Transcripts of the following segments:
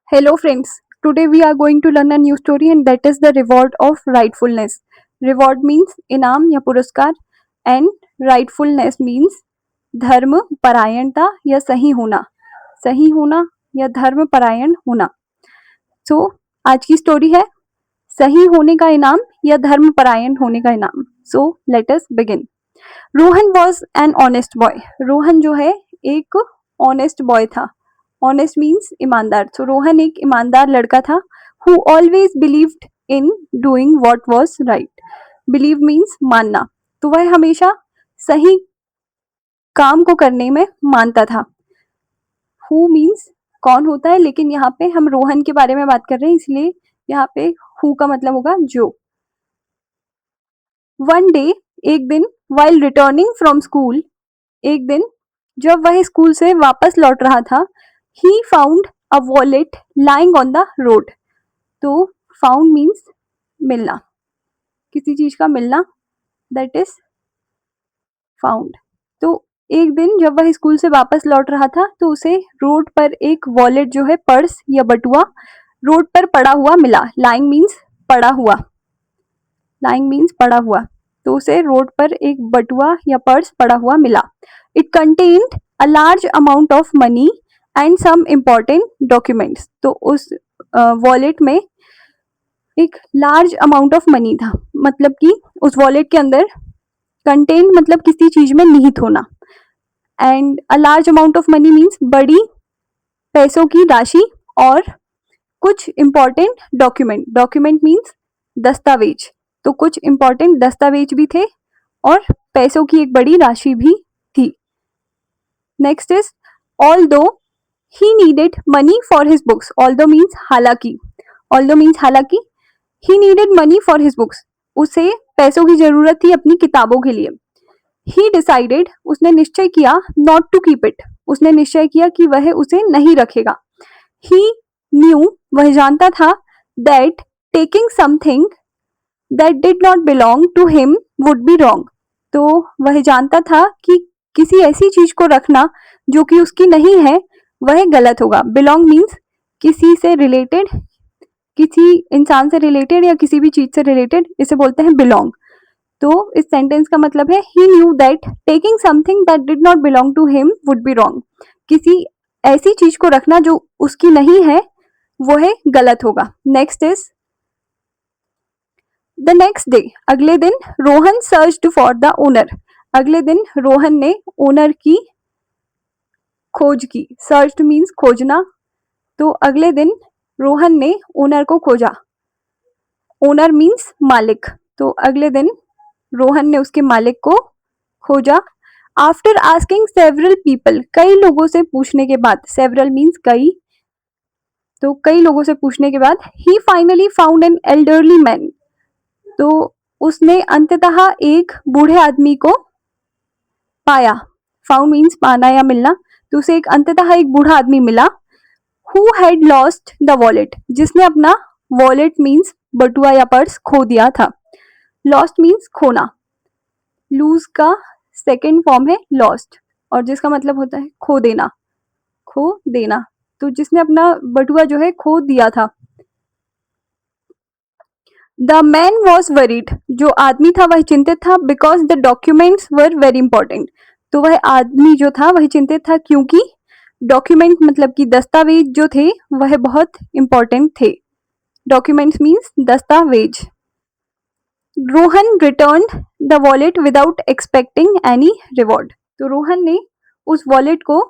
Hello, friends. Today we are going to learn a new story, and that is the reward of rightfulness. Reward means इनाम या पुरस्कार, and rightfulness means धर्म परायणता या सही होना या धर्म परायण होना. So आज की स्टोरी है सही होने का इनाम या धर्म परायण होने का इनाम. So let us begin. Rohan was an honest boy. Rohan जो है एक ऑनेस्ट बॉय था. ऑनेस्ट मीन्स ईमानदार. तो रोहन एक ईमानदार लड़का था who always believed in doing what was right. Believe means मानना. तो वह हमेशा सही काम को करने में मानता था. हु मीन्स कौन होता है, लेकिन यहाँ पे हम रोहन के बारे में बात कर रहे हैं, इसलिए यहाँ पे हु का मतलब होगा जो. वन डे, एक दिन, वाइल रिटर्निंग फ्रॉम स्कूल, एक दिन जब वह स्कूल से वापस लौट रहा था, he found a wallet lying on the road. तो फाउंड मीन्स मिलना, किसी चीज का मिलना, दैट इज फाउंड. तो एक दिन जब वह स्कूल से वापस लौट रहा था तो उसे रोड पर एक वॉलेट जो है पर्स या बटुआ रोड पर पड़ा हुआ मिला. लाइंग मीन्स पड़ा हुआ. लाइंग मीन्स पड़ा हुआ. तो उसे रोड पर एक बटुआ या पर्स पड़ा हुआ मिला. It contained a large amount of money and some important documents. तो उस वॉलेट में एक लार्ज अमाउंट ऑफ मनी था, मतलब कि उस वॉलेट के अंदर कंटेन मतलब किसी चीज में निहित होना, and a large amount of money means बड़ी पैसों की राशि, और कुछ इम्पॉर्टेंट डॉक्यूमेंट. डॉक्यूमेंट मीन्स दस्तावेज. तो कुछ इम्पॉर्टेंट दस्तावेज भी थे और पैसों की एक बड़ी राशि भी थी. Next is although he needed money for his books. Although means हालांकि. ऑल्दो मीन्स हालांकि. He needed money for his books. उसे पैसों की जरूरत थी अपनी किताबों के लिए. ही डिसाइडेड, उसने निश्चय किया, नॉट टू कीप इट. उसने निश्चय किया कि वह उसे नहीं रखेगा. ही न्यू, वह जानता था, that taking something that did not belong to him would be wrong. तो वह जानता था कि किसी ऐसी चीज को रखना जो कि उसकी नहीं है वह गलत होगा. बिलोंग मीन्स किसी से रिलेटेड, किसी इंसान से रिलेटेड या किसी भी चीज से रिलेटेड, इसे बोलते हैं बिलोंग. तो इस सेंटेंस का मतलब है he knew that taking something that did not belong to him would be wrong. किसी ऐसी चीज को रखना जो उसकी नहीं है वो है गलत होगा. Next is the next day. अगले दिन Rohan searched for the owner. अगले दिन रोहन ने ओनर की खोज की. सर्च्ड मीन्स खोजना. तो अगले दिन रोहन ने ओनर को खोजा. ओनर मीन्स मालिक. तो अगले दिन रोहन ने उसके मालिक को खोजा. आफ्टर आस्किंग सेवरल पीपल, कई लोगों से पूछने के बाद. सेवरल मीन्स कई. तो कई लोगों से पूछने के बाद ही finally found an elderly man. तो उसने अंततः एक बूढ़े आदमी को पाया. फाउंड मीन्स पाना या मिलना. तो उसे एक अंततः एक बूढ़ा आदमी मिला. Who had lost the wallet, जिसने अपना वॉलेट मीन्स बटुआ या पर्स खो दिया था. लॉस्ट मीन्स खोना. लूज का सेकेंड फॉर्म है लॉस्ट, और जिसका मतलब होता है खो देना. खो देना. तो जिसने अपना बटुआ जो है खो दिया था. द मैन वॉज वरीड, जो आदमी था वह चिंतित था, because the documents were very important. तो वह आदमी जो था वह चिंतित था क्योंकि डॉक्यूमेंट मतलब कि दस्तावेज जो थे वह बहुत इंपॉर्टेंट थे. डॉक्यूमेंट्स मीन्स दस्तावेज. Rohan return the wallet without expecting any reward. तो रोहन ने उस वॉलेट को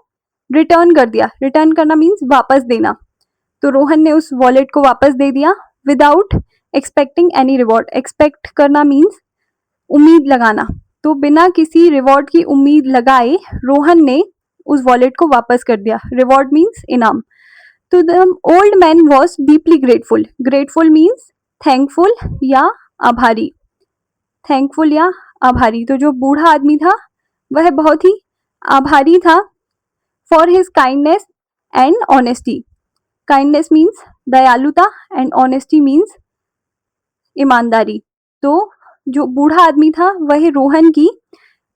रिटर्न कर दिया. रिटर्न करना मीन्स वापस देना. तो रोहन ने उस वॉलेट को वापस दे दिया without expecting any reward. Expect करना मीन्स उम्मीद लगाना. तो बिना किसी रिवॉर्ड की उम्मीद लगाए रोहन ने उस वॉलेट को वापस कर दिया. रिवॉर्ड मीन्स इनाम. तो the old man was deeply grateful. Grateful means thankful या आभारी. थैंकफुल या आभारी. तो जो बूढ़ा आदमी था वह बहुत ही आभारी था for his kindness and honesty. Kindness means दयालुता एंड ऑनेस्टी मीन्स ईमानदारी. तो जो बूढ़ा आदमी था वह रोहन की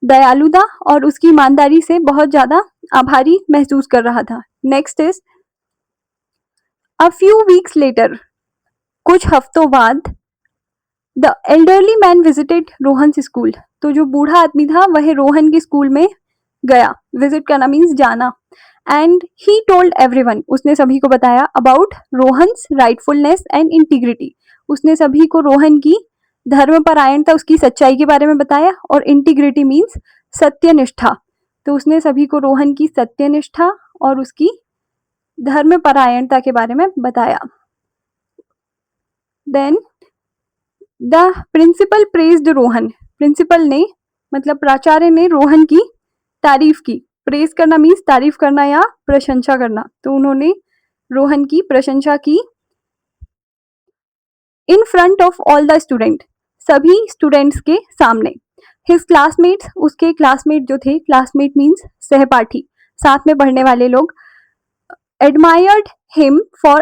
दयालुता और उसकी ईमानदारी से बहुत ज्यादा आभारी महसूस कर रहा था. Next is A few weeks later, कुछ हफ्तों बाद, the elderly man visited Rohan's school. तो जो बूढ़ा आदमी था वह रोहन के स्कूल में गया. विजिट करना मीन्स जाना. एंड ही टोल्ड एवरीवन, उसने सभी को बताया अबाउट रोहन्स राइटफुलनेस एंड इंटीग्रिटी. उसने सभी को रोहन की धर्मपरायणता, उसकी सच्चाई के बारे में बताया. और इंटीग्रिटी मीन्स सत्यनिष्ठा. तो उसने सभी को रोहन की सत्यनिष्ठा और उसकी धर्मपरायणता के बारे में बताया. Then the principal praised Rohan. Principal ने मतलब प्राचार्य ने रोहन की तारीफ की. प्रेज करना मीन्स तारीफ करना या प्रशंसा करना. तो उन्होंने रोहन की प्रशंसा की. In front of all the student, सभी स्टूडेंट्स के सामने. हिज क्लासमेट्स, उसके क्लासमेट जो थे, क्लासमेट मीन्स सहपाठी, साथ में पढ़ने वाले लोग, admired him for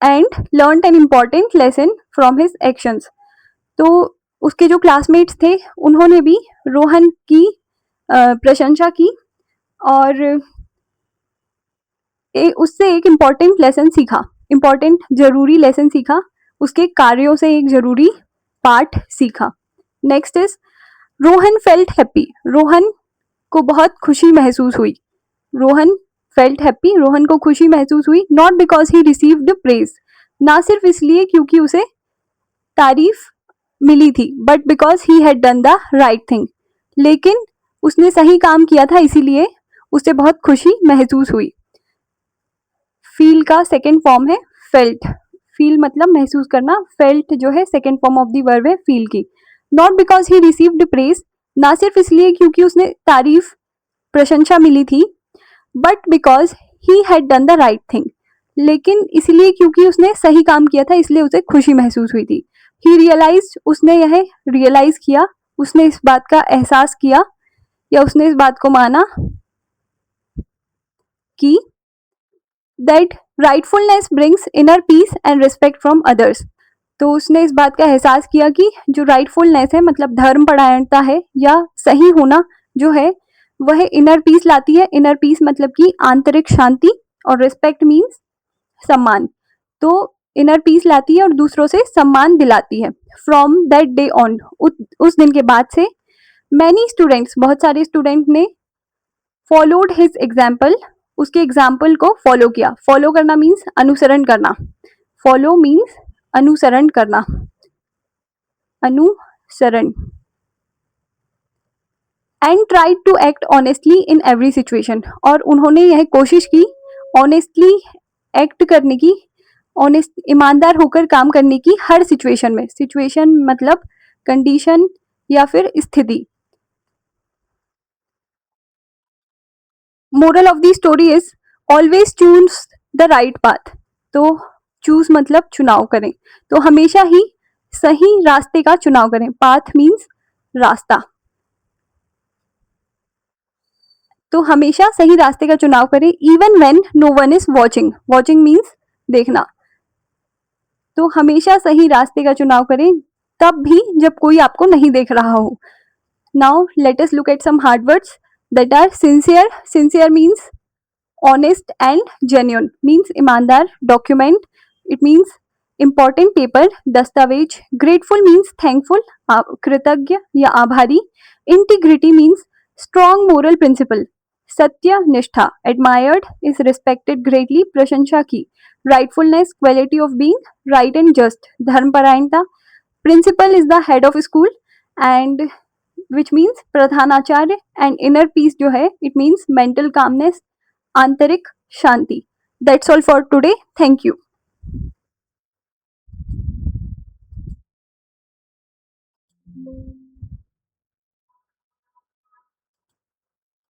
and learned an important lesson from his actions. तो उसके जो क्लासमेट्स थे उन्होंने भी रोहन की प्रशंसा की और उससे एक इम्पॉर्टेंट लेसन सीखा. इम्पॉर्टेंट जरूरी लेसन सीखा. उसके कार्यों से एक जरूरी पाठ सीखा. Next is Rohan felt happy. Rohan को बहुत खुशी महसूस हुई. रोहन फेल्ट हैप्पी, रोहन को खुशी महसूस हुई. Not because he received praise, ना सिर्फ इसलिए क्योंकि उसे तारीफ मिली थी, but because he had done the right thing. लेकिन उसने सही काम किया था, इसीलिए उसे बहुत खुशी महसूस हुई. फील का सेकेंड फॉर्म है फेल्ट. फील मतलब महसूस करना. फेल्ट जो है second form of the verb है फील की. Not because he received praise, ना सिर्फ इसलिए क्योंकि उसने तारीफ प्रशंसा मिली थी, but because he had done the right thing, लेकिन इसलिए क्योंकि उसने सही काम किया था, इसलिए उसे खुशी महसूस हुई थी. ही रियलाइज, उसने यह रियलाइज किया, उसने इस बात का एहसास किया या उसने इस बात को माना कि that rightfulness brings inner peace and respect from others. तो उसने इस बात का एहसास किया कि जो राइटफुलनेस है मतलब धर्मपरायणता है या सही होना जो है वह इनर पीस लाती है. इनर पीस मतलब कि आंतरिक शांति, और रिस्पेक्ट मीन्स सम्मान. तो इनर पीस लाती है और दूसरों से सम्मान दिलाती है. फ्रॉम दैट डे ऑन, उस दिन के बाद से, मैनी स्टूडेंट्स, बहुत सारे स्टूडेंट ने फॉलोड हिज एग्जाम्पल, उसके एग्जाम्पल को फॉलो किया. फॉलो करना मीन्स अनुसरण करना. फॉलो मीन्स अनुसरण करना. अनुसरण. And tried to act honestly in every situation. और उन्होंने यह कोशिश की ऑनेस्टली एक्ट करने की, ऑनेस्ट ईमानदार होकर काम करने की हर सिचुएशन में. सिचुएशन मतलब कंडीशन या फिर स्थिति. Moral of the story is always choose the right path. तो चूज मतलब चुनाव करें, तो हमेशा ही सही रास्ते का चुनाव करें. पाथ मीन्स रास्ता. तो हमेशा सही रास्ते का चुनाव करें. Even when no one is watching. Watching means देखना. तो हमेशा सही रास्ते का चुनाव करें तब भी जब कोई आपको नहीं देख रहा हो. Now let us look at some hard words that are sincere. Sincere means honest and genuine, means ईमानदार. Document, it means important paper, दस्तावेज. ग्रेटफुल मीन्स थैंकफुल, कृतज्ञ या आभारी. Integrity means strong moral principle. सत्य निष्ठा. एडमायर्ड इज रिस्पेक्टेड ग्रेटली, प्रशंसा की. Rightfulness, quality of being right and just, धर्मपरायणता. Principal is the head of school and which means प्रधानाचार्य. एंड इनर पीस जो है इट मीन्स मेंटल कामनेस, आंतरिक शांति. That's all for today. Thank you.